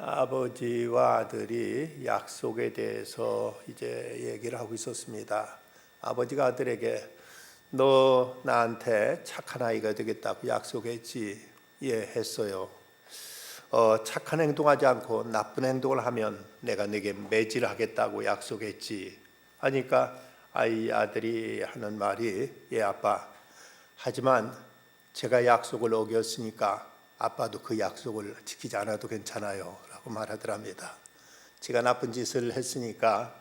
아버지와 아들이 약속에 대해서 이제 얘기를 하고 있었습니다. 아버지가 아들에게 너 나한테 착한 아이가 되겠다고 약속했지? 예, 했어요. 착한 행동하지 않고 나쁜 행동을 하면 내가 네게 매질하겠다고 약속했지? 하니까 아들이 하는 말이 예, 아빠. 하지만 제가 약속을 어겼으니까 아빠도 그 약속을 지키지 않아도 괜찮아요 라고 말하더랍니다. 제가 나쁜 짓을 했으니까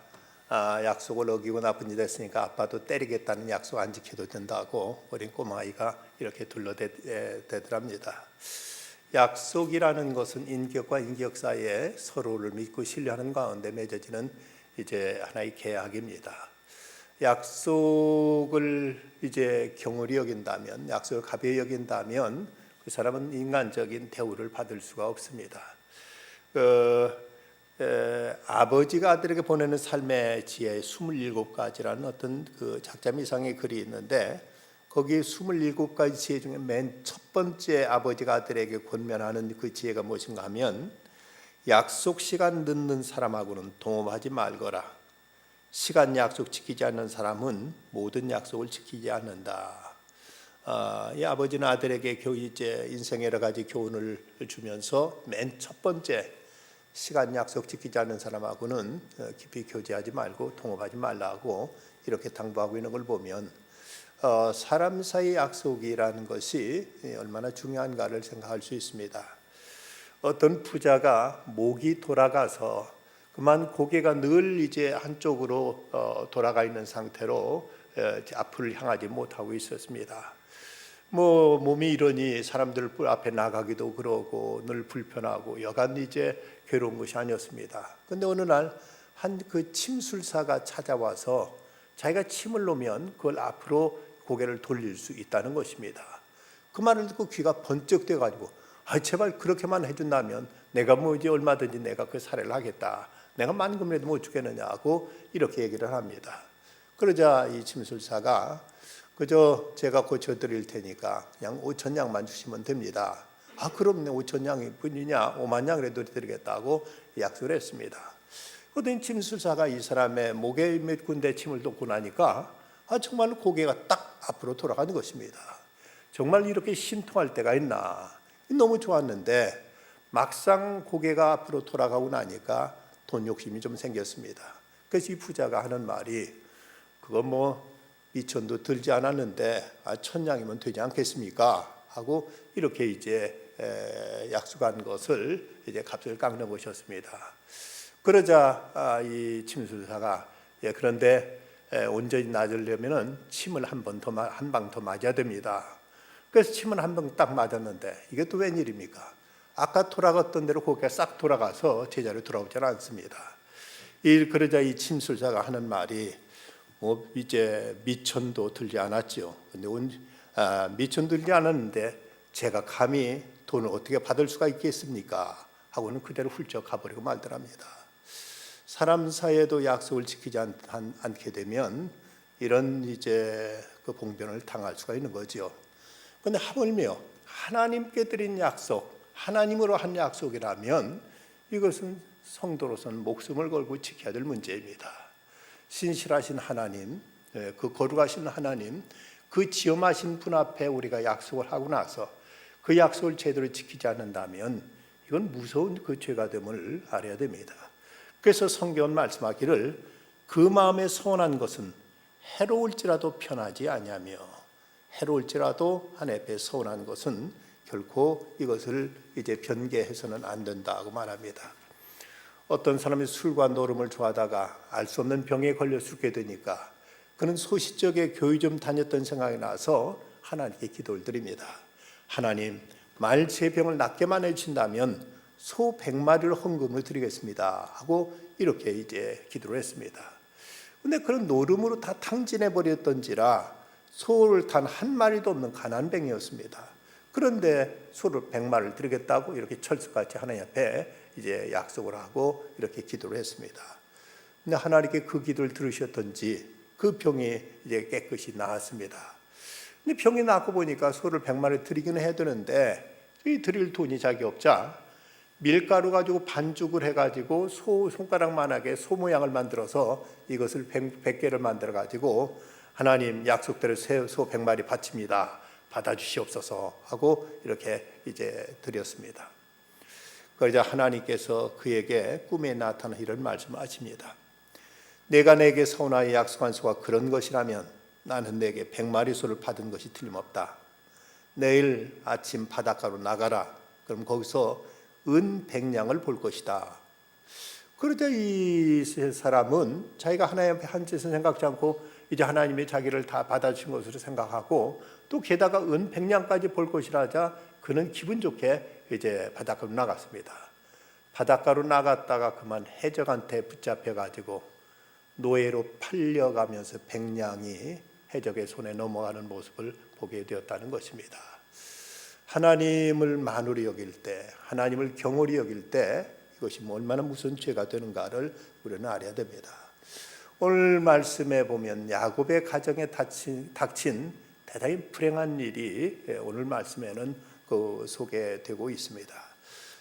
약속을 어기고 나쁜 짓을 했으니까 아빠도 때리겠다는 약속 안 지켜도 된다고 어린 꼬마아이가 이렇게 둘러대더랍니다. 약속이라는 것은 인격과 인격 사이에 서로를 믿고 신뢰하는 가운데 맺어지는 이제 하나의 계약입니다. 약속을 이제 경홀히 여긴다면, 약속을 가벼이 여긴다면 그 사람은 인간적인 대우를 받을 수가 없습니다. 아버지가 아들에게 보내는 삶의 지혜 27가지라는 어떤 그 작자미 이상의 글이 있는데 거기 27가지 지혜 중에 맨 첫 번째 아버지가 아들에게 권면하는 그 지혜가 무엇인가 하면 약속 시간 늦는 사람하고는 동업하지 말거라. 시간 약속 지키지 않는 사람은 모든 약속을 지키지 않는다. 이 아버지는 아들에게 이제 인생의 여러 가지 교훈을 주면서 맨 첫 번째 시간 약속 지키지 않는 사람하고는 깊이 교제하지 말고 동업하지 말라고 이렇게 당부하고 있는 걸 보면 사람 사이 약속이라는 것이 얼마나 중요한가를 생각할 수 있습니다. 어떤 부자가 목이 돌아가서 그만 고개가 늘 이제 한쪽으로 돌아가 있는 상태로 앞을 향하지 못하고 있었습니다. 몸이 이러니 사람들 앞에 나가기도 그러고 늘 불편하고 여간 이제 괴로운 것이 아니었습니다. 그런데 어느 날 한 그 침술사가 찾아와서 자기가 침을 놓으면 그걸 앞으로 고개를 돌릴 수 있다는 것입니다. 그 말을 듣고 귀가 번쩍 돼가지고 제발 그렇게만 해준다면 내가 이제 얼마든지 내가 그 사례를 하겠다. 내가 만금이라도 못 주겠느냐고 이렇게 얘기를 합니다. 그러자 이 침술사가 그저 제가 고쳐드릴 테니까 그냥 5,000냥만 주시면 됩니다. 그럼 5,000냥이 뿐이냐 5만 냥이라도 드리겠다고 약속을 했습니다. 그러더니 침술사가 이 사람의 목에 몇 군데 침을 놓고 나니까 정말 고개가 딱 앞으로 돌아가는 것입니다. 정말 이렇게 신통할 때가 있나. 너무 좋았는데 막상 고개가 앞으로 돌아가고 나니까 돈 욕심이 좀 생겼습니다. 그래서 이 부자가 하는 말이 그거 미천도 들지 않았는데 1,000냥이면 되지 않겠습니까? 하고 이렇게 이제 약속한 것을 이제 값을 깎는 것이었습니다. 그러자 이 침술사가 그런데 온전히 나으려면은 침을 한 방 더 맞아야 됩니다. 그래서 침을 한 방 딱 맞았는데 이게 또 웬일입니까? 아까 돌아갔던 대로 고개가 싹 돌아가서 제자리로 돌아오지 않습니다. 그러자 이 침술사가 하는 말이 이제 미천도 들지 않았죠. 근데 미천 들지 않았는데 제가 감히 돈을 어떻게 받을 수가 있겠습니까? 하고는 그대로 훌쩍 가버리고 말더랍니다. 사람 사이에도 약속을 지키지 않게 되면 이런 이제 그 봉변을 당할 수가 있는 거죠. 그런데 하물며 하나님께 드린 약속, 하나님으로 한 약속이라면 이것은 성도로서는 목숨을 걸고 지켜야 될 문제입니다. 신실하신 하나님, 그 거룩하신 하나님, 그 지엄하신 분 앞에 우리가 약속을 하고 나서 그 약속을 제대로 지키지 않는다면 이건 무서운 그 죄가 됨을 알아야 됩니다. 그래서 성경은 말씀하기를 그 마음에 소원한 것은 해로울지라도 편하지 아니하며 해로울지라도 하나님 앞에 소원한 것은 결코 이것을 이제 변개해서는 안 된다고 말합니다. 어떤 사람이 술과 노름을 좋아하다가 알 수 없는 병에 걸려 죽게 되니까 그는 소시적에 교회 좀 다녔던 생각이 나서 하나님께 기도를 드립니다. 하나님, 만일 제 병을 낫게만 해주신다면 소 100마리를 헌금을 드리겠습니다 하고 이렇게 이제 기도를 했습니다. 그런데 그런 노름으로 다 탕진해 버렸던지라 소를 단 한 마리도 없는 가난뱅이였습니다. 그런데 소를 100마리를 드리겠다고 이렇게 철석같이 하나님 앞에 이제 약속을 하고 이렇게 기도를 했습니다. 근데 하나님께 그 기도를 들으셨던지 그 병이 이제 깨끗이 나았습니다. 근데 병이 나고 보니까 소를 100마리 드리기는 해야 되는데 드릴 돈이 자기 없자 밀가루 가지고 반죽을 해가지고 소 손가락만하게 소 모양을 만들어서 이것을 100개를 만들어 가지고 하나님 약속대로 소 100마리 바칩니다. 받아주시옵소서 하고 이렇게 이제 드렸습니다. 그러자 하나님께서 그에게 꿈에 나타나 이런 말씀하십니다. 내가 내게 서운하여 약속한 소가 그런 것이라면 나는 내게 100마리 소를 받은 것이 틀림없다. 내일 아침 바닷가로 나가라. 그럼 거기서 은 100냥을 볼 것이다. 그러자 이 사람은 자기가 하나님 앞에 한 짓을 생각지 않고 이제 하나님이 자기를 다 받아주신 것으로 생각하고 또 게다가 은 100냥까지 볼 것이라자 그는 기분 좋게 이제 바닷가로 나갔습니다. 바닷가로 나갔다가 그만 해적한테 붙잡혀 가지고 노예로 팔려가면서 100냥이 해적의 손에 넘어가는 모습을 보게 되었다는 것입니다. 하나님을 만으로 여길 때, 하나님을 경홀히 여길 때 이것이 얼마나 무슨 죄가 되는가를 우리는 알아야 됩니다. 오늘 말씀에 보면 야곱의 가정에 닥친 대단히 불행한 일이 오늘 말씀에는 소개되고 있습니다.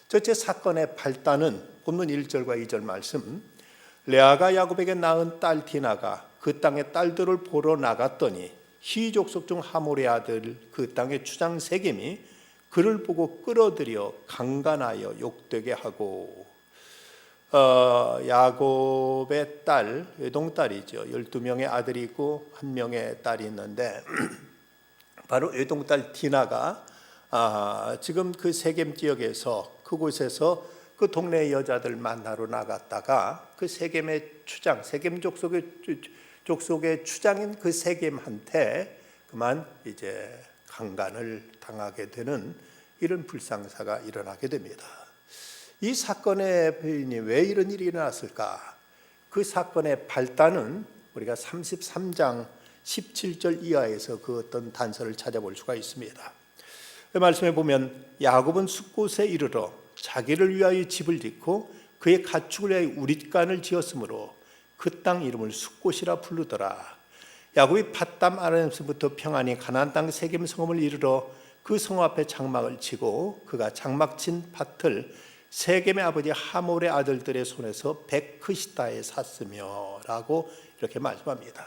첫째 사건의 발단은 본문 1절과 2절 말씀, 레아가 야곱에게 낳은 딸 디나가 그 땅의 딸들을 보러 나갔더니 히 족속 중 하몰의 아들 그 땅의 추장 세겜이 그를 보고 끌어들여 강간하여 욕되게 하고, 야곱의 딸, 외동딸이죠. 12명의 아들이 있고 1명의 딸이 있는데 바로 외동딸 디나가 지금 그 세겜 지역에서 그곳에서 그 동네 여자들 만나러 나갔다가 그 세겜의 추장, 세겜 족속의 추장인 그 세겜한테 그만 이제 강간을 당하게 되는 이런 불상사가 일어나게 됩니다. 이 사건의 배경이 왜 이런 일이 일어났을까? 그 사건의 발단은 우리가 33장 17절 이하에서 그 어떤 단서를 찾아볼 수가 있습니다. 그 말씀에 보면 야곱은 숫곳에 이르러 자기를 위하여 집을 짓고 그의 가축을 위하여 우릿간을 지었으므로 그 땅 이름을 숫곳이라 부르더라. 야곱이 밧담 아람에서부터 평안히 가나안 땅 세겜 성읍을 이르러 그 성읍 앞에 장막을 치고 그가 장막 친 밭을 세겜의 아버지 하몰의 아들들의 손에서 베크시다에 샀으며 라고 이렇게 말씀합니다.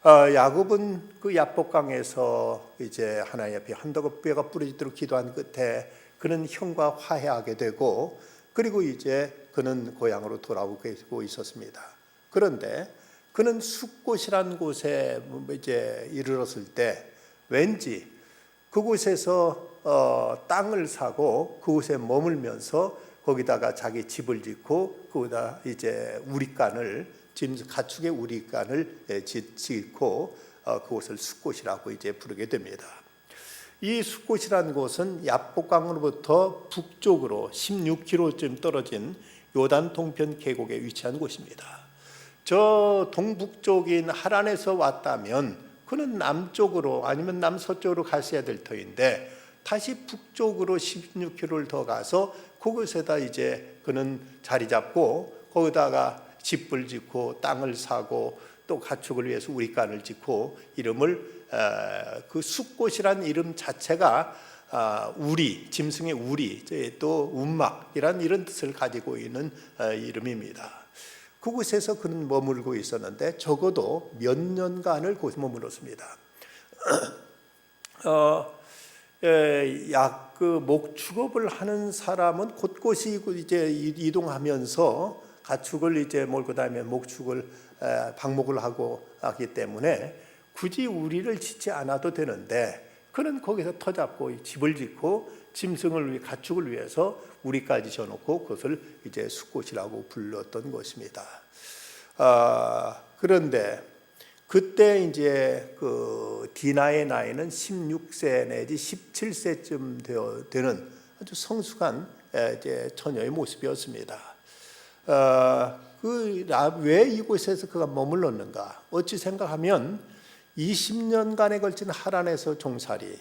야곱은 그 야복강에서 이제 하나님 앞에 한덕 뼈가 부러지도록 기도한 끝에 그는 형과 화해하게 되고 그리고 이제 그는 고향으로 돌아오고 있었습니다. 그런데 그는 숫곳이라는 곳에 이제 이르렀을 때 왠지 그곳에서 땅을 사고 그곳에 머물면서 거기다가 자기 집을 짓고 거기다 이제 우릿간을 가축의 우릿간을 짓고 그곳을 숫곳이라고 이제 부르게 됩니다. 이 숫곳이라는 곳은 야복강으로부터 북쪽으로 16km쯤 떨어진 요단 동편 계곡에 위치한 곳입니다. 저 동북쪽인 하란에서 왔다면 그는 남쪽으로 아니면 남서쪽으로 갔어야 될 터인데 다시 북쪽으로 16km를 더 가서 그곳에다 이제 그는 자리 잡고 거기다가 집을 짓고 땅을 사고 또 가축을 위해서 우릿간을 짓고 이름을 그 숫곳이라는 이름 자체가 우리, 짐승의 우리, 또 운막이라는 이런 뜻을 가지고 있는 이름입니다. 그곳에서 그는 머물고 있었는데 적어도 몇 년간을 그곳에 머물렀습니다. 그 목축업을 하는 사람은 곳곳이 이제 이동하면서 가축을 이제 몰고 다니며 목축을 방목을 하고 하기 때문에 굳이 우리를 짓지 않아도 되는데 그는 거기서 터잡고 집을 짓고 짐승을 위해 가축을 위해서 우리까지 져놓고 그것을 이제 숫곳이라고 불렀던 것입니다. 그런데 그때 이제 그 디나의 나이는 16세 내지 17세쯤 되는 아주 성숙한 이제 처녀의 모습이었습니다. 왜 이곳에서 그가 머물렀는가? 어찌 생각하면 20년간에 걸친 하란에서 종살이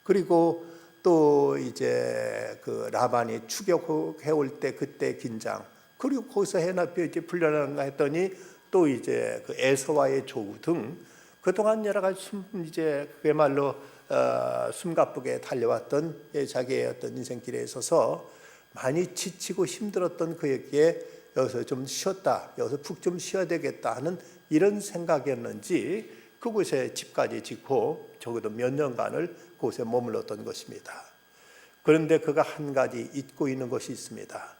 그리고 또 이제 그 라반이 추격해 올 때 그때 긴장 그리고 거기서 해납혀 이제 풀려나가 했더니 또 이제 그 에서와의 조우 등 그동안 여러 가지 이제 그야말로 숨가쁘게 달려왔던 자기의 어떤 인생길에 있어서 많이 지치고 힘들었던 그에게 여기서 좀 쉬었다, 여기서 푹 좀 쉬어야 되겠다 하는 이런 생각이었는지 그곳에 집까지 짓고 적어도 몇 년간을 그곳에 머물렀던 것입니다. 그런데 그가 한 가지 잊고 있는 것이 있습니다.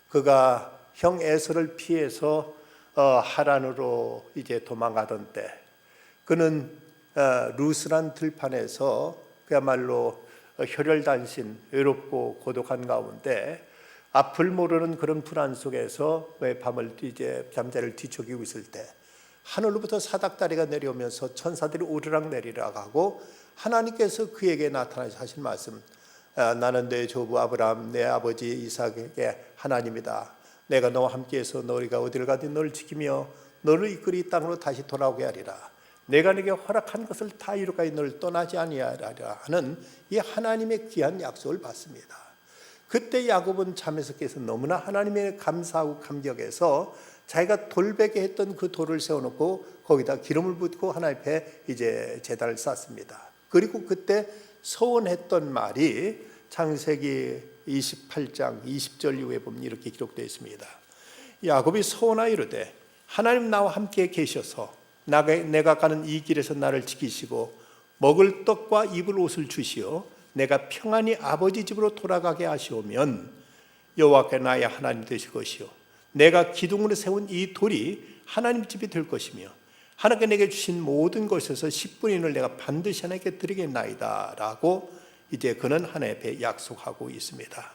그가 형 에서를 피해서 하란으로 이제 도망가던 때 그는 루스란 들판에서 그야말로 혈혈단신, 외롭고 고독한 가운데 앞을 모르는 그런 불안 속에서 밤을 이제 잠자리를 뒤척이고 있을 때 하늘로부터 사닥다리가 내려오면서 천사들이 오르락 내리락 하고 하나님께서 그에게 나타나서 하신 말씀, 나는 내 조부 아브라함 내 아버지 이삭에게 하나님이다. 내가 너와 함께해서 너희가 어디를 가든 너를 지키며 너를 이끌이 이 땅으로 다시 돌아오게 하리라. 내가 네게 허락한 것을 다 이루까지 너를 떠나지 아니하리라 하는 이 하나님의 귀한 약속을 받습니다. 그때 야곱은 잠에서 깨서 너무나 하나님의 감사하고 감격해서 자기가 돌베개 했던 그 돌을 세워놓고 거기다 기름을 붓고 하나님 앞에 이제 제단을 쌓습니다. 그리고 그때 서원했던 말이 창세기 28장 20절 이후에 보면 이렇게 기록되어 있습니다. 야곱이 서원하여 이르되 하나님 나와 함께 계셔서 내가 가는 이 길에서 나를 지키시고 먹을 떡과 입을 옷을 주시어 내가 평안히 아버지 집으로 돌아가게 하시오면 여호와께 나의 하나님 되실 것이요 내가 기둥으로 세운 이 돌이 하나님 집이 될 것이며 하나님께 내게 주신 모든 것에서 10분의 1을 내가 반드시 하나님께 드리겠나이다 라고 이제 그는 하나님 앞에 약속하고 있습니다.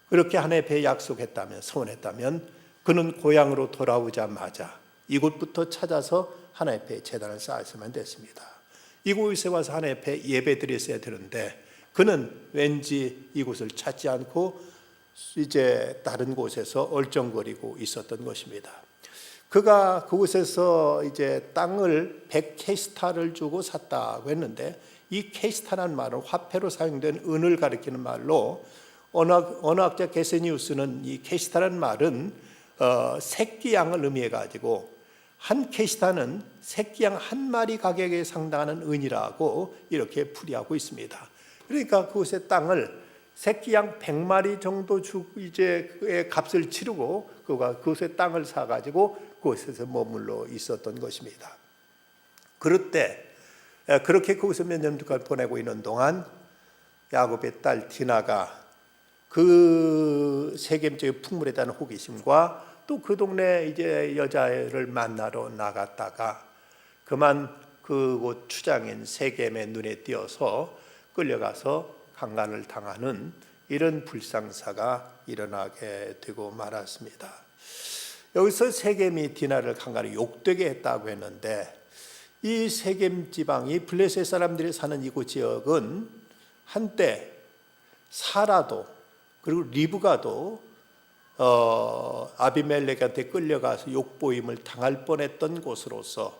그렇게 하나님 앞에 약속했다면, 서원했다면 그는 고향으로 돌아오자마자 이곳부터 찾아서 하나님 앞에 제단을 쌓았으면 됐습니다. 이곳에 와서 하나님 앞에 예배 드렸어야 되는데 그는 왠지 이곳을 찾지 않고 이제 다른 곳에서 얼쩡거리고 있었던 것입니다. 그가 그곳에서 이제 땅을 100케시타를 주고 샀다고 했는데 이 케시타라는 말은 화폐로 사용된 은을 가리키는 말로 언어학자 게세니우스는 이 케시타라는 말은 새끼 양을 의미해 가지고 한 케시타는 새끼 양 한 마리 가격에 상당하는 은이라고 이렇게 풀이하고 있습니다. 그러니까 그곳의 땅을 새끼 양 100마리 정도 주고 이제 그의 값을 치르고 그가 그곳의 땅을 사 가지고 그곳에서 머물러 있었던 것입니다. 그럴 때 그렇게 그곳에 몇 년간 보내고 있는 동안 야곱의 딸 디나가 그 세겜적인 풍물에 대한 호기심과 또 그 동네 이제 여자를 만나러 나갔다가 그만 그곳 추장인 세겜의 눈에 띄어서 끌려가서 강간을 당하는 이런 불상사가 일어나게 되고 말았습니다. 여기서 세겜이 디나를 강간을 욕되게 했다고 했는데 이 세겜 지방이 블레셋 사람들이 사는 이곳 지역은 한때 사라도 그리고 리브가도 아비멜렉한테 끌려가서 욕보임을 당할 뻔했던 곳으로서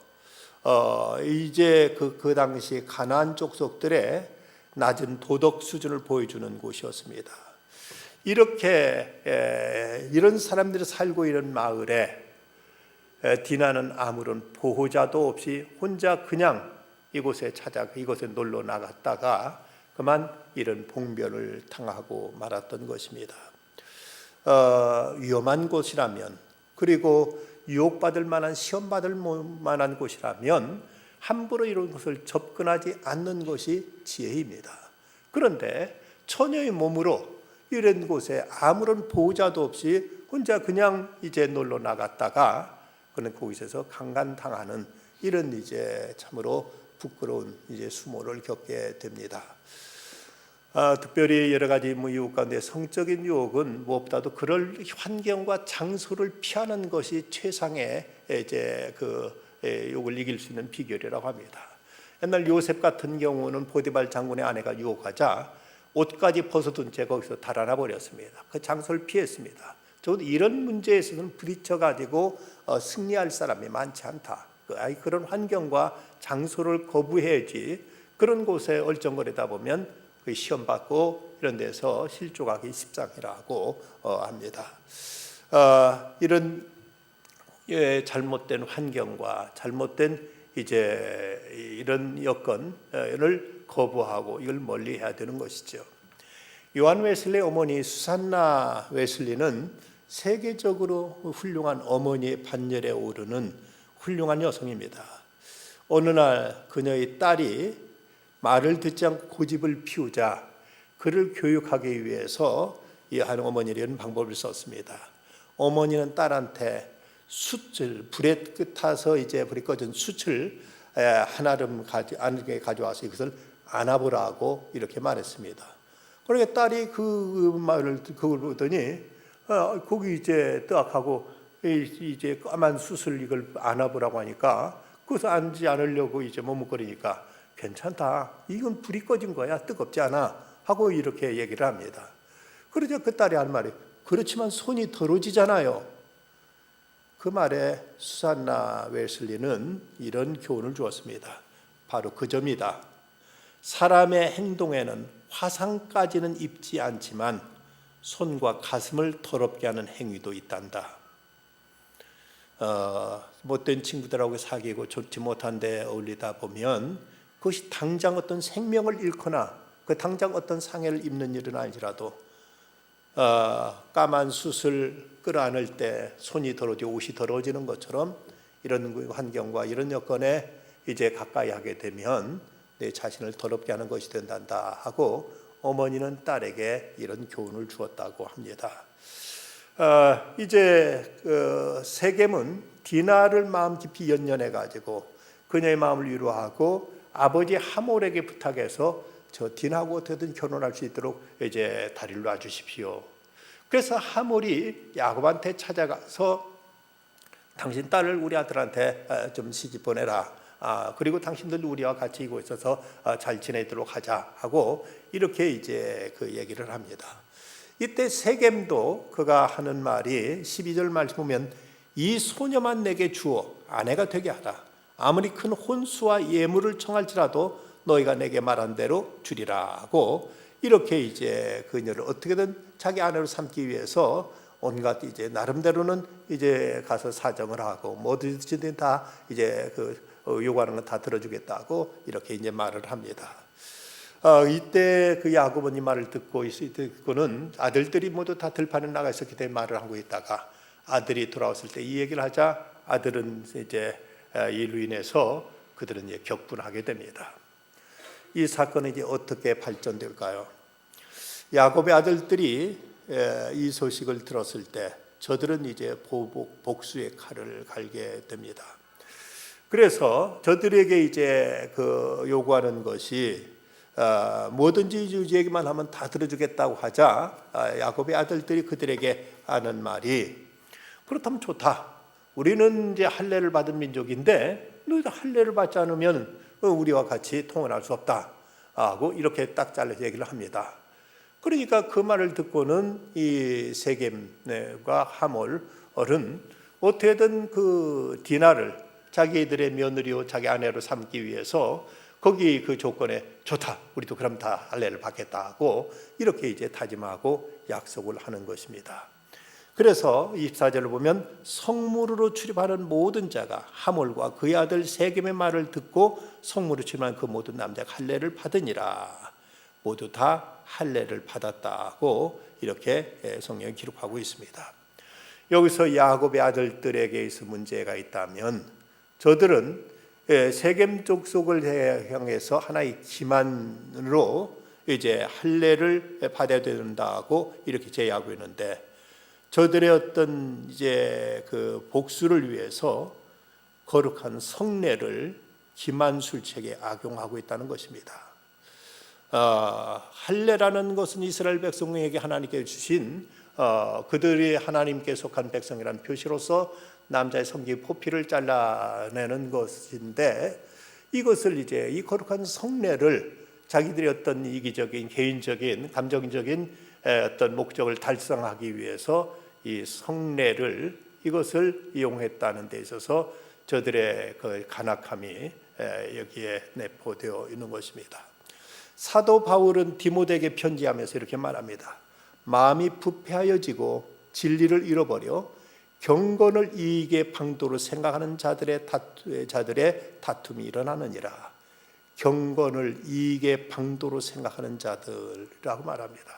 이제 그 당시 가나안 족속들의 낮은 도덕 수준을 보여주는 곳이었습니다. 이렇게 이런 사람들이 살고 있는 마을에 디나는 아무런 보호자도 없이 혼자 그냥 이곳에 놀러 나갔다가 그만 이런 봉변을 당하고 말았던 것입니다. 위험한 곳이라면 그리고 유혹받을 만한 시험받을 만한 곳이라면 함부로 이런 곳을 접근하지 않는 것이 지혜입니다. 그런데 처녀의 몸으로 이런 곳에 아무런 보호자도 없이 혼자 그냥 이제 놀러 나갔다가 그는 그곳에서 강간당하는 이런 이제 참으로 부끄러운 이제 수모를 겪게 됩니다. 특별히 여러 가지 유혹 가운데 성적인 유혹은 무엇보다도 그럴 환경과 장소를 피하는 것이 최상의 이제 유혹을 이길 수 있는 비결이라고 합니다. 옛날 요셉 같은 경우는 보디발 장군의 아내가 유혹하자 옷까지 벗어둔 채 거기서 달아나 버렸습니다. 그 장소를 피했습니다. 적어도 이런 문제에 있어서는 부딪혀 가지고 승리할 사람이 많지 않다. 그런 환경과 장소를 거부해야지 그런 곳에 얼쩡거리다 보면 시험 받고 이런 데서 실족하기 십상이라고 합니다. 이런 잘못된 환경과 잘못된 이제 이런 여건을 거부하고 이걸 멀리해야 되는 것이죠. 요한 웨슬리 어머니 수산나 웨슬리는 세계적으로 훌륭한 어머니의 반열에 오르는 훌륭한 여성입니다. 어느 날 그녀의 딸이 말을 듣지 않고 고집을 피우자 그를 교육하기 위해서 이 한 어머니는 이런 방법을 썼습니다. 어머니는 딸한테 숯을 불에 타서 이제 불이 꺼진 숯을 한아름 가져와서 이것을 안아보라고 이렇게 말했습니다. 그러니까 딸이 그 말을 그걸 보더니 거기 이제 뜨악하고 이제 까만 숯을 이걸 안아보라고 하니까 그것을 앉지 않으려고 이제 머뭇거리니까 괜찮다. 이건 불이 꺼진 거야. 뜨겁지 않아. 하고 이렇게 얘기를 합니다. 그러자 그 딸이 한 말이 그렇지만 손이 더러지잖아요. 그 말에 수산나 웨슬리는 이런 교훈을 주었습니다. 바로 그 점이다. 사람의 행동에는 화상까지는 입지 않지만 손과 가슴을 더럽게 하는 행위도 있단다. 못된 친구들하고 사귀고 좋지 못한 데 어울리다 보면 그것이 당장 어떤 생명을 잃거나 그 당장 어떤 상해를 입는 일은 아니라도 까만 숯을 끌어안을 때 손이 더러지고 옷이 더러워지는 것처럼 이런 환경과 이런 여건에 이제 가까이 하게 되면 내 자신을 더럽게 하는 것이 된단다 하고 어머니는 딸에게 이런 교훈을 주었다고 합니다. 이제 세겜은 디나를 마음 깊이 연연해 가지고 그녀의 마음을 위로하고 아버지 하몰에게 부탁해서 저 디나하고 어떻게든 결혼할 수 있도록 이제 다리를 놔주십시오. 그래서 하몰이 야곱한테 찾아가서 당신 딸을 우리 아들한테 좀 시집 보내라. 그리고 당신들 우리와 같이 이곳에 있어서 잘 지내도록 하자 하고 이렇게 이제 그 얘기를 합니다. 이때 세겜도 그가 하는 말이 12절 말씀 보면 이 소녀만 내게 주어 아내가 되게 하라. 아무리 큰 혼수와 예물을 청할지라도 너희가 내게 말한 대로 주리라 하고 이렇게 이제 그녀를 어떻게든 자기 아내로 삼기 위해서 온갖 이제 나름대로는 이제 가서 사정을 하고 뭐든지 다 이제 그 요구하는 건 다 들어주겠다고 이렇게 이제 말을 합니다. 이때 그 야곱은 이 말을 듣고는 아들들이 모두 다 들판에 나가 있었기 때문에 말을 하고 있다가 아들이 돌아왔을 때 이 얘기를 하자 아들은 이제 이로 인해서 그들은 이제 격분하게 됩니다. 이 사건은 이제 어떻게 발전될까요? 야곱의 아들들이 이 소식을 들었을 때 저들은 이제 복수의 칼을 갈게 됩니다. 그래서 저들에게 이제 그 요구하는 것이 뭐든지 얘기만 하면 다 들어주겠다고 하자 야곱의 아들들이 그들에게 하는 말이 그렇다면 좋다. 우리는 이제 할례를 받은 민족인데 너희들 할례를 받지 않으면 우리와 같이 통혼할 수 없다 하고 이렇게 딱 잘라서 얘기를 합니다. 그러니까 그 말을 듣고는 이 세겜과 하몰은 어떻게든 그 디나를 자기들의 며느리요 자기 아내로 삼기 위해서 거기 그 조건에 좋다 우리도 그럼 다 할례를 받겠다 하고 이렇게 이제 다짐하고 약속을 하는 것입니다. 그래서 24절을 보면 성물으로 출입하는 모든 자가 하몰과 그의 아들 세겜의 말을 듣고 성물으로 출입하는 그 모든 남자가 할례를 받으니라. 모두 다 할례를 받았다고 이렇게 성경이 기록하고 있습니다. 여기서 야곱의 아들들에게 있어 문제가 있다면 저들은 세겜 족속을 향해서 하나의 기만으로 이제 할례를 받아야 된다고 이렇게 제의하고 있는데 저들의 어떤 이제 그 복수를 위해서 거룩한 성례를 기만술책에 악용하고 있다는 것입니다. 할례라는 것은 이스라엘 백성에게 하나님께 주신 그들이 하나님께 속한 백성이라는 표시로서 남자의 성기 포피를 잘라내는 것인데 이것을 이제 이 거룩한 성례를 자기들의 어떤 이기적인 개인적인 감정적인 어떤 목적을 달성하기 위해서 이 성례를 이것을 이용했다는 데 있어서 저들의 그 간악함이 여기에 내포되어 있는 것입니다. 사도 바울은 디모데에게 편지하면서 이렇게 말합니다. 마음이 부패하여지고 진리를 잃어버려 경건을 이익의 방도로 생각하는 자들의 다툼이 일어나느니라. 경건을 이익의 방도로 생각하는 자들이라고 말합니다.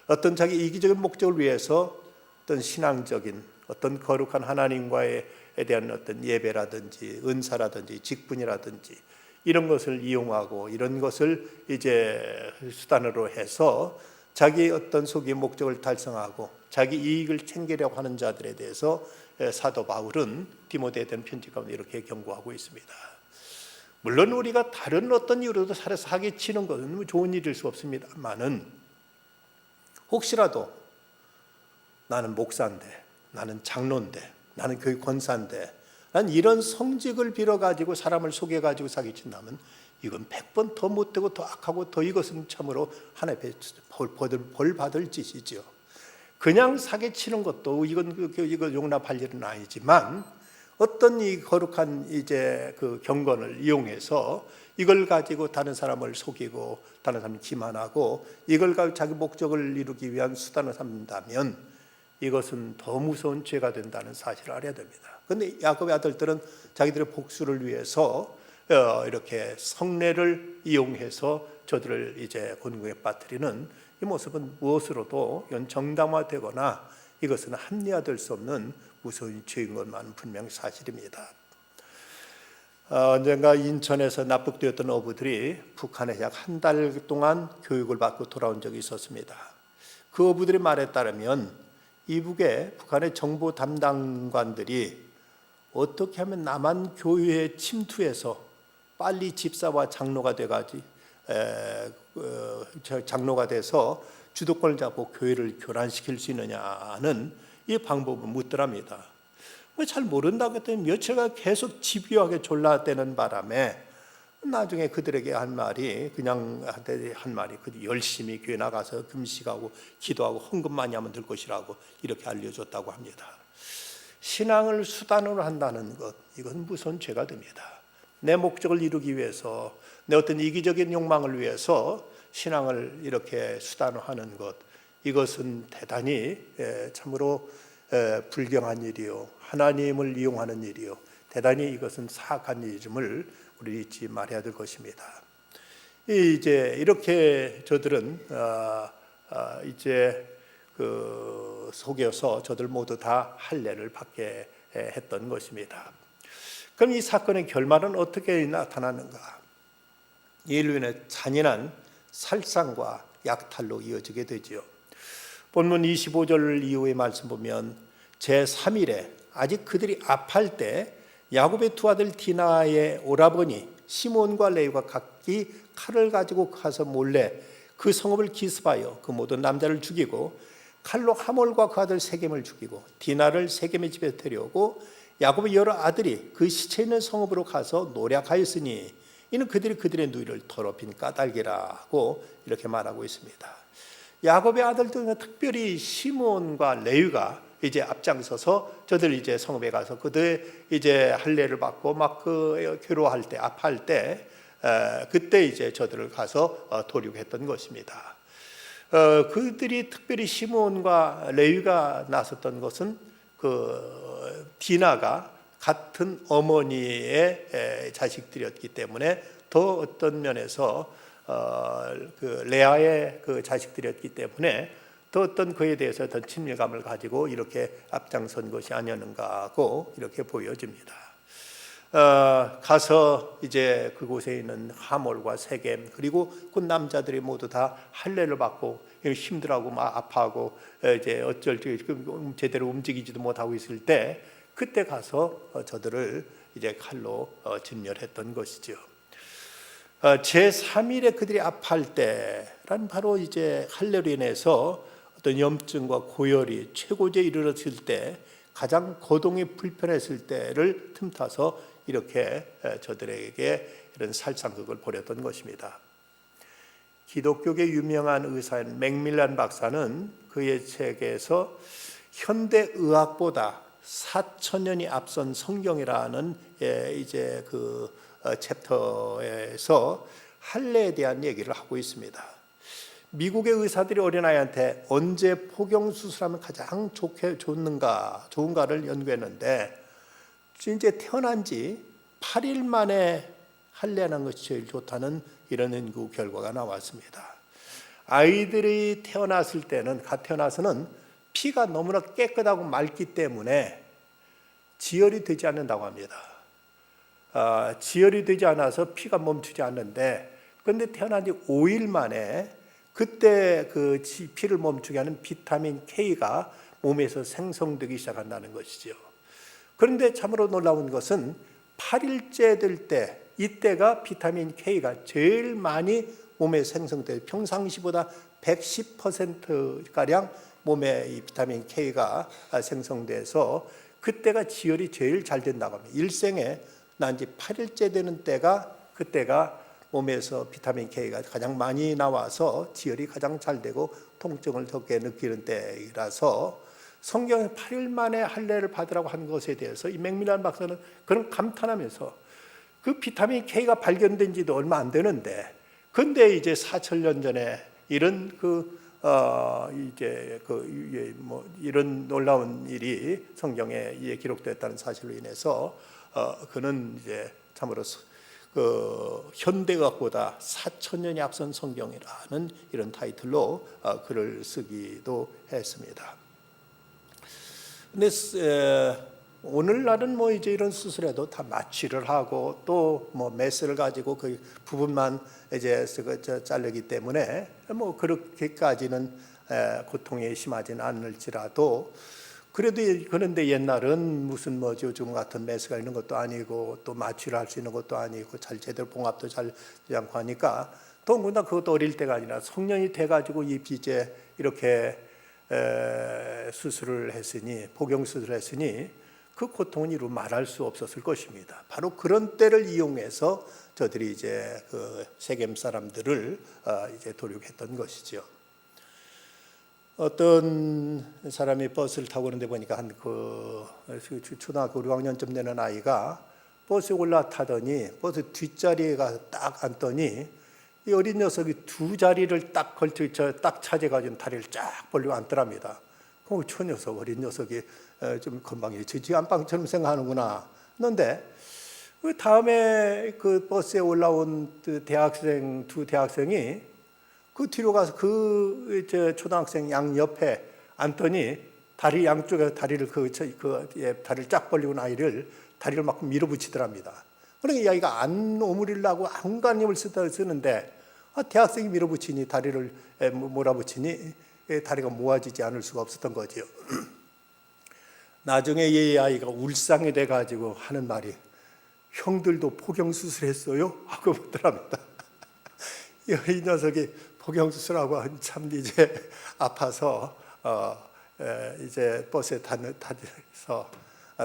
어떤 자기 이기적인 목적을 위해서 어떤 신앙적인 어떤 거룩한 하나님과에 대한 어떤 예배라든지 은사라든지 직분이라든지 이런 것을 이용하고 이런 것을 이제 수단으로 해서 자기 어떤 속의 목적을 달성하고 자기 이익을 챙기려고 하는 자들에 대해서 사도 바울은 디모데에 대한 편지 가운데 이렇게 경고하고 있습니다. 물론 우리가 다른 어떤 이유로도 사기치는 것은 좋은 일일 수 없습니다만은 혹시라도 나는 목사인데, 나는 장로인데, 나는 교회 권사인데, 난 이런 성직을 빌어가지고 사람을 속여가지고 사기친다면 이건 100번 더 못되고 더 악하고 더 이것은 참으로 하나님의 벌 받을 짓이죠. 그냥 사기치는 것도 이건 용납할 일은 아니지만 어떤 이 거룩한 이제 그 경건을 이용해서 이걸 가지고 다른 사람을 속이고 다른 사람을 기만하고 이걸 가지고 자기 목적을 이루기 위한 수단을 삼는다면 이것은 더 무서운 죄가 된다는 사실을 알아야 됩니다. 그런데 야곱의 아들들은 자기들의 복수를 위해서 이렇게 성례를 이용해서 저들을 이제 곤궁에 빠뜨리는 이 모습은 무엇으로도 정당화되거나 이것은 합리화될 수 없는 무서운 죄인 것만은 분명히 사실입니다. 언젠가 인천에서 납북되었던 어부들이 북한에 약 한 달 동안 교육을 받고 돌아온 적이 있었습니다. 그 어부들의 말에 따르면 이북의 북한의 정보 담당관들이 어떻게 하면 남한 교회에 침투해서 빨리 집사와 장로가 돼서 주도권을 잡고 교회를 교란시킬 수 있느냐는 이 방법을 묻더랍니다. 잘 모른다고 했더니 며칠간 계속 집요하게 졸라대는 바람에 나중에 그들에게 한 말이 열심히 교회 나가서 금식하고 기도하고 헌금 많이 하면 될 것이라고 이렇게 알려줬다고 합니다. 신앙을 수단으로 한다는 것, 이건 무서운 죄가 됩니다. 내 목적을 이루기 위해서, 내 어떤 이기적인 욕망을 위해서 신앙을 이렇게 수단으로 하는 것, 이것은 대단히 참으로 불경한 일이요, 하나님을 이용하는 일이요, 대단히 이것은 사악한 일임을 우리 잊지 말아야 될 것입니다. 이제 이렇게 저들은 이제 그 속여서 저들 모두 다 할례를 받게 했던 것입니다. 그럼 이 사건의 결말은 어떻게 나타나는가? 이로 인해 잔인한 살상과 약탈로 이어지게 되지요. 본문 25절 이후의 말씀 보면 제3일에 아직 그들이 압할 때 야곱의 두 아들 디나의 오라버니 시몬과 레위가 각기 칼을 가지고 가서 몰래 그 성읍을 기습하여 그 모든 남자를 죽이고 칼로 하몰과 그 아들 세겜을 죽이고 디나를 세겜의 집에 데려오고 야곱의 여러 아들이 그 시체 있는 성읍으로 가서 노략하였으니 이는 그들의 누이를 더럽힌 까닭이라고 이렇게 말하고 있습니다. 야곱의 아들들은 특별히 시몬과 레위가 이제 앞장서서 저들 이제 성읍에 가서 그들 이제 할례를 받고 막 그 괴로워할 때 아파할 때 그때 이제 저들을 가서 도륙했던 것입니다. 그들이 특별히 시몬과 레위가 나섰던 것은 그 디나가 같은 어머니의 자식들이었기 때문에 더 어떤 면에서 그 레아의 그 자식들이었기 때문에 더 어떤 그에 대해서 더 친밀감을 가지고 이렇게 앞장선 것이 아니었는가 하고 이렇게 보여집니다. 가서 이제 그곳에 있는 하몰과 세겜 그리고 그 남자들이 모두 다 할례를 받고 힘들하고 막 아파하고 이제 어쩔지 제대로 움직이지도 못하고 있을 때 그때 가서 저들을 이제 칼로 진멸했던 것이죠. 제3일에 그들이 아파할 때란 바로 이제 할례로 인해서 어떤 염증과 고열이 최고조에 이르렀을 때 가장 거동이 불편했을 때를 틈타서 이렇게 저들에게 이런 살상극을 벌였던 것입니다. 기독교계 유명한 의사인 맥밀란 박사는 그의 책에서 현대 의학보다 4,000년이 앞선 성경이라는 이제 그 챕터에서 할례에 대한 얘기를 하고 있습니다. 미국의 의사들이 어린아이한테 언제 포경 수술하면 가장 좋은가를 연구했는데 이제 태어난 지 8일 만에 할례하는 것이 제일 좋다는 이런 연구 결과가 나왔습니다. 아이들이 태어났을 때는 갓 태어나서는 피가 너무나 깨끗하고 맑기 때문에 지혈이 되지 않는다고 합니다. 지혈이 되지 않아서 피가 멈추지 않는데, 그런데 태어난 지 5일 만에 그때 그 피를 멈추게 하는 비타민 K가 몸에서 생성되기 시작한다는 것이죠. 그런데 참으로 놀라운 것은 8일째 될 때, 이때가 비타민 K가 제일 많이 몸에 생성돼요. 평상시보다 110%가량 몸에 이 비타민 K가 생성돼서 그때가 지혈이 제일 잘 된다고 합니다. 일생에 난 지 8일째 되는 때가, 그때가 몸에서 비타민 K가 가장 많이 나와서 지혈이 가장 잘 되고 통증을 적게 느끼는 때이라서 성경에 8일 만에 할례를 받으라고 한 것에 대해서 이 맥밀란 박사는 그런 감탄하면서, 그 비타민 K가 발견된 지도 얼마 안 되는데, 근데 이제 4,000년 전에 이런 이런 놀라운 일이 성경에 기록됐다는 사실로 인해서 그는 이제 참으로 현대과학보다 4,000년이 앞선 성경이라는 이런 타이틀로 글을 쓰기도 했습니다. 근데 오늘날은 뭐 이제 이런 수술에도 다 마취를 하고 또 뭐 메스를 가지고 그 부분만 이제 자르기 때문에 뭐 그렇게까지는 고통이 심하지는 않을지라도, 그런데 옛날은 무슨 뭐 요즘 같은 메스가 있는 것도 아니고 또 마취를 할 수 있는 것도 아니고 잘 제대로 봉합도 잘 되지 않고 하니까, 더군다나 그것도 어릴 때가 아니라 성년이 돼가지고 이제 이렇게 수술을 했으니, 복용 수술을 했으니 그 고통은 이루 말할 수 없었을 것입니다. 바로 그런 때를 이용해서 저들이 이제 그 세겜 사람들을 이제 도륙했던 것이죠. 어떤 사람이 버스를 타고 오는데 보니까 한 초등학교 6학년쯤 되는 아이가 버스에 올라타더니 버스 뒷자리에 가서 딱 앉더니 이 어린 녀석이 두 자리를 딱 차지해가지고 다리를 쫙 벌리고 앉더랍니다. 저 녀석, 어린 녀석이 좀 건방지지 안방처럼 생각하는구나. 그런데 그 다음에 그 버스에 올라온 두 대학생이 그 뒤로 가서 초등학생 양 옆에 앉더니 다리 양쪽에 다리를 다리를 쫙 벌리고 아이를 다리를 막 밀어붙이더랍니다. 그러니까 이 아이가 안 오므리려고 안간 힘을 쓰는데 대학생이 밀어붙이니, 다리를 몰아붙이니 다리가 모아지지 않을 수가 없었던 거죠. 나중에 이 아이가 울상이 돼가지고 하는 말이, 형들도 포경수술했어요? 하고 묻더랍니다. 이 녀석이 포경수술하고 참 이제 아파서 이제 버스에 타서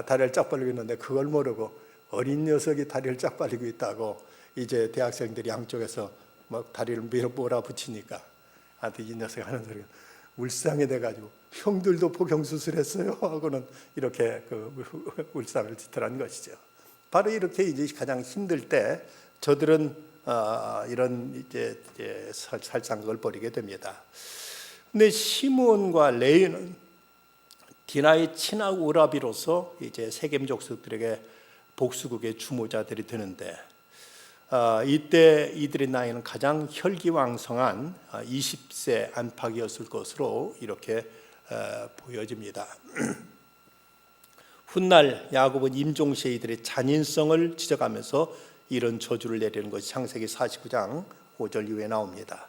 다리를 쫙 벌리고 있는데 그걸 모르고 어린 녀석이 다리를 쫙 벌리고 있다고 이제 대학생들이 양쪽에서 막 다리를 몰아붙이니까 이 녀석이 하는 소리가, 울상이 돼가지고 형들도 포경수술했어요? 하고는 이렇게 울상을 짓더라는 것이죠. 바로 이렇게 이제 가장 힘들 때 저들은 이런 이제 살상극을 벌이게 됩니다. 근데 시므온과 레위는 디나의 친학 오라비로서 이제 세겜 족속들에게 복수국의 주모자들이 되는데, 이때 이들의 나이는 가장 혈기왕성한 20세 안팎이었을 것으로 이렇게 보여집니다. 훗날 야곱은 임종시에 이들의 잔인성을 지적하면서 이런 저주를 내리는 것이 창세기 49장 5절 이후에 나옵니다.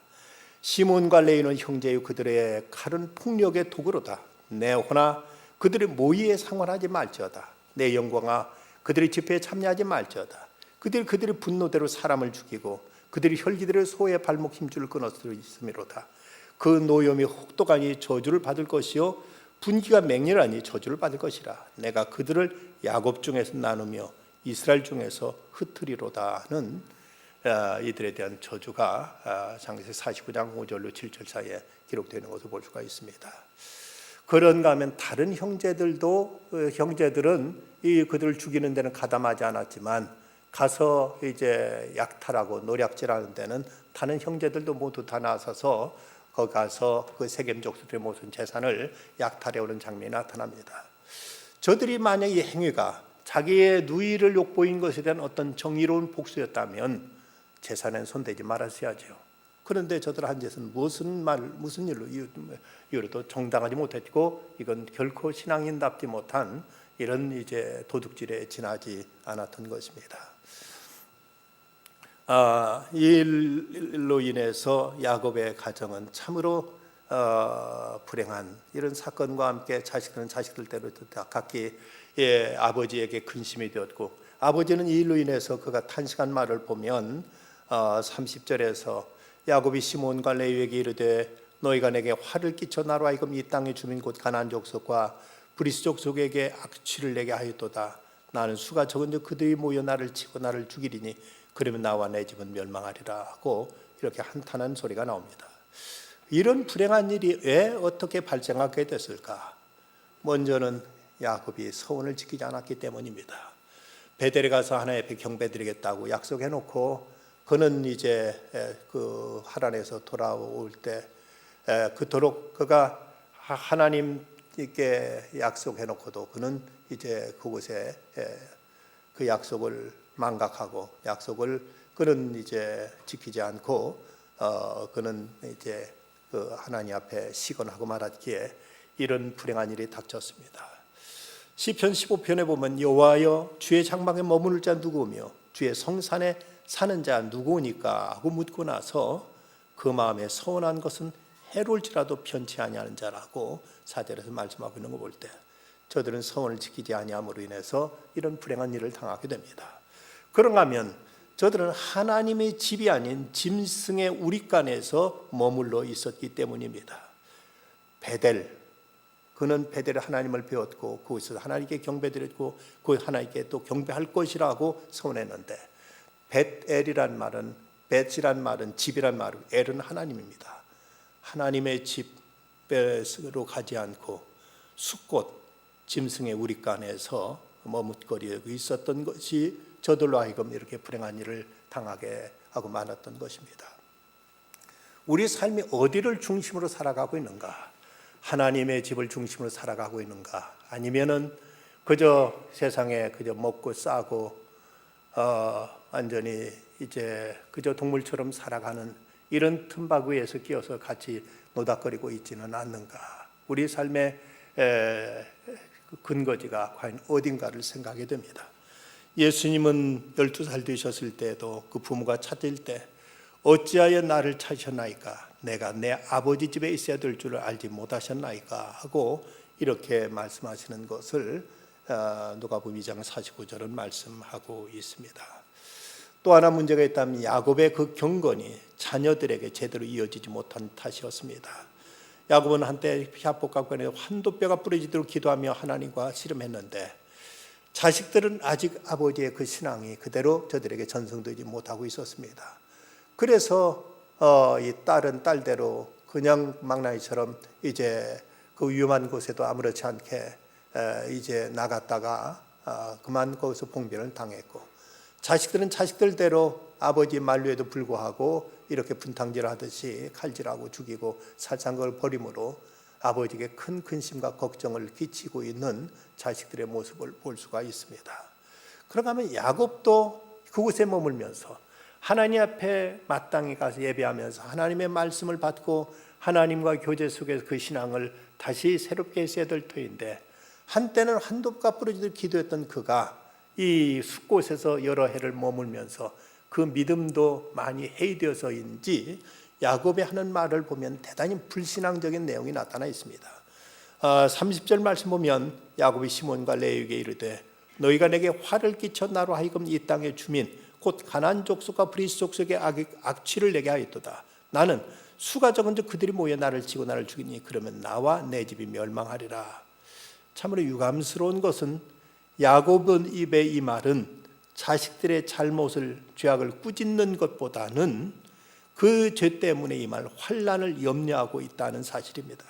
시몬과 레위는 형제요, 그들의 칼은 폭력의 도구로다. 내 호나 그들의 모의에 상관하지 말지어다. 내 영광아 그들의 집회에 참여하지 말지어다. 그들의 분노대로 사람을 죽이고 그들이 혈기들의 소의 발목 힘줄을 끊어서 있음이로다. 그 노염이 혹독하니 저주를 받을 것이요 분기가 맹렬하니 저주를 받을 것이라. 내가 그들을 야곱 중에서 나누며 이스라엘 중에서 흩으리로다는 이들에 대한 저주가 창세기 49장 5절로 7절 사이에 기록되는 것을 볼 수가 있습니다. 그런가 하면 다른 형제들은 그들을 죽이는 데는 가담하지 않았지만 가서 이제 약탈하고 노략질하는 데는 다른 형제들도 모두 다 나서서 거기 가서 그 세겜 족속들의 모든 재산을 약탈해 오는 장면이 나타납니다. 저들이 만약 이 행위가 자기의 누이를 욕보인 것에 대한 어떤 정의로운 복수였다면 재산엔 손대지 말았어야죠. 그런데 저들 한 짓은 무슨 이유로도 정당하지 못했고 이건 결코 신앙인답지 못한 이런 이제 도둑질에 지나지 않았던 것입니다. 이 일로 인해서 야곱의 가정은 참으로 불행한 이런 사건과 함께 자식들은 자식들대로 각기 아버지에게 근심이 되었고, 아버지는 이 일로 인해서 그가 탄식한 말을 보면 30절에서 야곱이 시몬과 레위에게 이르되 너희가 내게 화를 끼쳐 나로 하여금 이 땅의 주민 곧 가나안 족속과 브리스 족속에게 악취를 내게 하였도다. 나는 수가 적은즉 그들이 모여 나를 치고 나를 죽이리니 그러면 나와 내 집은 멸망하리라 하고 이렇게 한탄한 소리가 나옵니다. 이런 불행한 일이 왜 어떻게 발생하게 됐을까? 먼저는 야곱이 서원을 지키지 않았기 때문입니다. 베델에 가서 하나님 앞에 경배드리겠다고 약속해 놓고 그는 이제 그 하란에서 돌아올 때 그토록 그가 하나님께 약속해 놓고도 그는 이제 그곳에 그 약속을 망각하고 약속을 그는 이제 지키지 않고 그는 이제 그 하나님 앞에 시건하고 말았기에 이런 불행한 일이 닥쳤습니다. 시편 15편에 보면 여호와여 주의 장막에 머무를 자 누구며 주의 성산에 사는 자 누구니까 하고 묻고 나서 그 마음에 서운한 것은 해로울지라도 편치 아니하는 자라고 4절에서 말씀하고 있는 거 볼 때 저들은 서원을 지키지 아니함으로 인해서 이런 불행한 일을 당하게 됩니다. 그런가 하면 저들은 하나님의 집이 아닌 짐승의 우리간에서 머물러 있었기 때문입니다. 베델, 그는 베델에 하나님을 배웠고 그곳에서 하나님께 경배드렸고 그 하나님께 또 경배할 것이라고 서원했는데, 벳엘이란 말은, 벳이란 말은 집이란 말은, 엘은 하나님입니다. 하나님의 집으로 가지 않고 숫곳 짐승의 우리간에서 머뭇거리고 있었던 것이 저들로 하여금 이렇게 불행한 일을 당하게 하고 말았던 것입니다. 우리 삶이 어디를 중심으로 살아가고 있는가? 하나님의 집을 중심으로 살아가고 있는가? 아니면은 그저 세상에 그저 먹고 싸고 완전히 이제 그저 동물처럼 살아가는 이런 틈바구니에서 끼어서 같이 노닥거리고 있지는 않는가? 우리 삶의 근거지가 과연 어딘가를 생각하게 됩니다. 예수님은 12살 되셨을 때도 그 부모가 찾을 때 어찌하여 나를 찾으셨나이까? 내가 내 아버지 집에 있어야 될 줄을 알지 못하셨나이까? 하고 이렇게 말씀하시는 것을 누가복음 2장 49절은 말씀하고 있습니다. 또 하나 문제가 있다면 야곱의 그 경건이 자녀들에게 제대로 이어지지 못한 탓이었습니다. 야곱은 한때 협복각관에 환도뼈가 부러지도록 기도하며 하나님과 씨름했는데 자식들은 아직 아버지의 그 신앙이 그대로 저들에게 전승되지 못하고 있었습니다. 그래서 이 딸은 딸대로 그냥 망나니처럼 이제 그 위험한 곳에도 아무렇지 않게 이제 나갔다가 그만 거기서 봉변을 당했고, 자식들은 자식들대로 아버지 만류에도 불구하고 이렇게 분탕질하듯이 칼질하고 죽이고 살상 걸 버림으로 아버지에게 큰 근심과 걱정을 끼치고 있는 자식들의 모습을 볼 수가 있습니다. 그런가 하면 야곱도 그곳에 머물면서 하나님 앞에 마땅히 가서 예배하면서 하나님의 말씀을 받고 하나님과 교제 속에서 그 신앙을 다시 새롭게 했어야 될 터인데, 한때는 한돛가 부러지듯 기도했던 그가 이 숲곳에서 여러 해를 머물면서 그 믿음도 많이 해이되어서인지 야곱이 하는 말을 보면 대단히 불신앙적인 내용이 나타나 있습니다. 30절 말씀 보면 야곱이 시몬과 레위에게 이르되 너희가 내게 화를 끼쳐 나로 하여금 이 땅의 주민 곧 가나안 족속과 브리스 족속의 악취를 내게 하였도다. 나는 수가 적은즉 그들이 모여 나를 치고 나를 죽이니 그러면 나와 내 집이 멸망하리라. 참으로 유감스러운 것은 야곱은 입의 이 말은 자식들의 잘못을 죄악을 꾸짖는 것보다는 그 죄 때문에 임할 환난을 염려하고 있다는 사실입니다.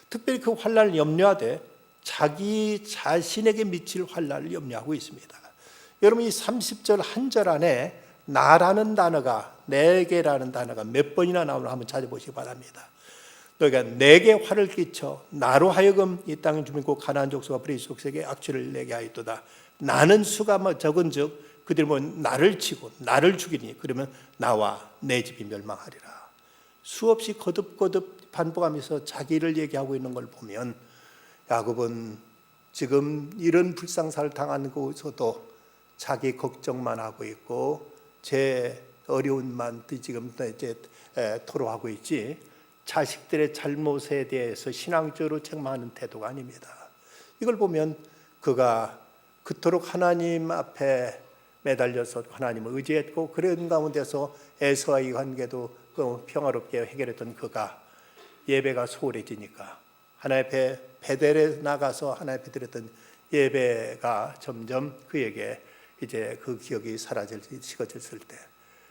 특별히 그 환난을 염려하되 자기 자신에게 미칠 환난을 염려하고 있습니다. 여러분 이 30절 한 절 안에 나라는 단어가, 내게라는 단어가 몇 번이나 나오나 한번 찾아보시기 바랍니다. 너희가 내게 화를 끼쳐 나로 하여금 이 땅의 주민 곧 가나안 족속과 브리스 족속에게 악취를 내게 하였도다. 나는 수가 적은즉 그들이 나를 치고 나를 죽이니 그러면 나와 내 집이 멸망하리라. 수없이 거듭거듭 반복하면서 자기를 얘기하고 있는 걸 보면 야곱은 지금 이런 불상사를 당한 곳에서도 자기 걱정만 하고 있고 제 어려움만 지금 이제 토로하고 있지 자식들의 잘못에 대해서 신앙적으로 책망하는 태도가 아닙니다. 이걸 보면 그가 그토록 하나님 앞에 매달려서 하나님을 의지했고 그런 가운데서 에서와의 관계도 평화롭게 해결했던 그가 예배가 소홀해지니까 하나님 앞에 베델에 나가서 하나님 앞에 드렸던 예배가 점점 그에게 이제 그 기억이 식어졌을 때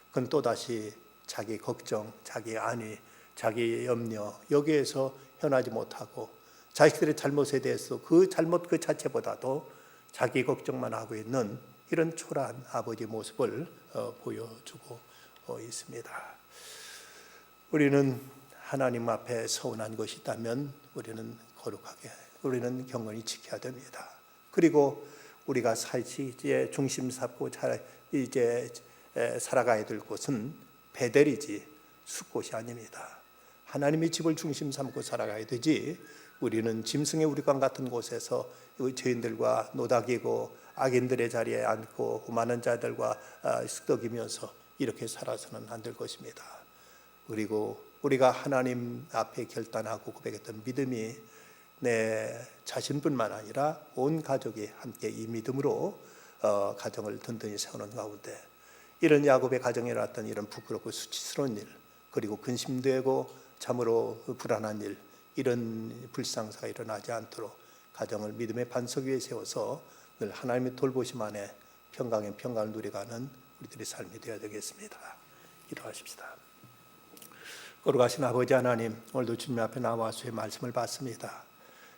그건 또다시 자기 걱정, 자기 안위, 자기 염려 여기에서 현하지 못하고 자식들의 잘못에 대해서 그 잘못 그 자체보다도 자기 걱정만 하고 있는 이런 초라한 아버지 모습을 보여주고 있습니다. 우리는 하나님 앞에 서운한 것이 있다면 우리는 거룩하게 우리는 경건히 지켜야 됩니다. 그리고 우리가 사시의 중심 삼고 이제 살아가야 될 곳은 베델이지 숫곳이 아닙니다. 하나님의 집을 중심 삼고 살아가야 되지 우리는 짐승의 우리과 같은 곳에서 죄인들과 노닥이고 악인들의 자리에 앉고 많은 자들과 쓱덕이면서 이렇게 살아서는 안 될 것입니다. 그리고 우리가 하나님 앞에 결단하고 고백했던 믿음이 내 자신뿐만 아니라 온 가족이 함께 이 믿음으로 가정을 든든히 세우는 가운데 이런 야곱의 가정에 일어났던 이런 부끄럽고 수치스러운 일 그리고 근심되고 참으로 불안한 일 이런 불상사가 일어나지 않도록 가정을 믿음의 반석 위에 세워서 늘 하나님의 돌보심 안에 평강의 평강을 누려가는 우리들의 삶이 되어야 되겠습니다. 기도하십시다. 거룩하신 아버지 하나님, 오늘도 주님 앞에 나와 주의 말씀을 받습니다.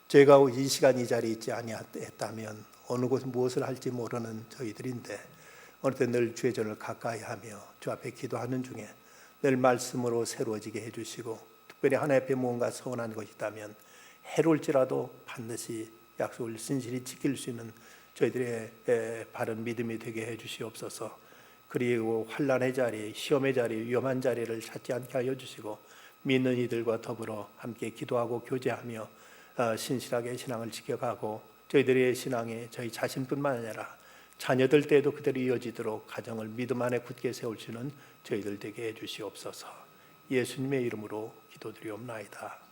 저희가 이 시간 이 자리에 있지 아니했다면 어느 곳 무엇을 할지 모르는 저희들인데 어느 때 늘 주의 전을 가까이 하며 주 앞에 기도하는 중에 늘 말씀으로 새로워지게 해주시고 특별히 하나님 앞에 무언가 서운한 것이 있다면 해로울지라도 반드시 약속을 신실히 지킬 수 있는 저희들의 바른 믿음이 되게 해주시옵소서. 그리고 환난의 자리, 시험의 자리, 위험한 자리를 찾지 않게 하여 주시고 믿는 이들과 더불어 함께 기도하고 교제하며 신실하게 신앙을 지켜가고 저희들의 신앙이 저희 자신뿐만 아니라 자녀들 때에도 그대로 이어지도록 가정을 믿음 안에 굳게 세울 수 있는 저희들 되게 해주시옵소서. 예수님의 이름으로 기도드리옵나이다.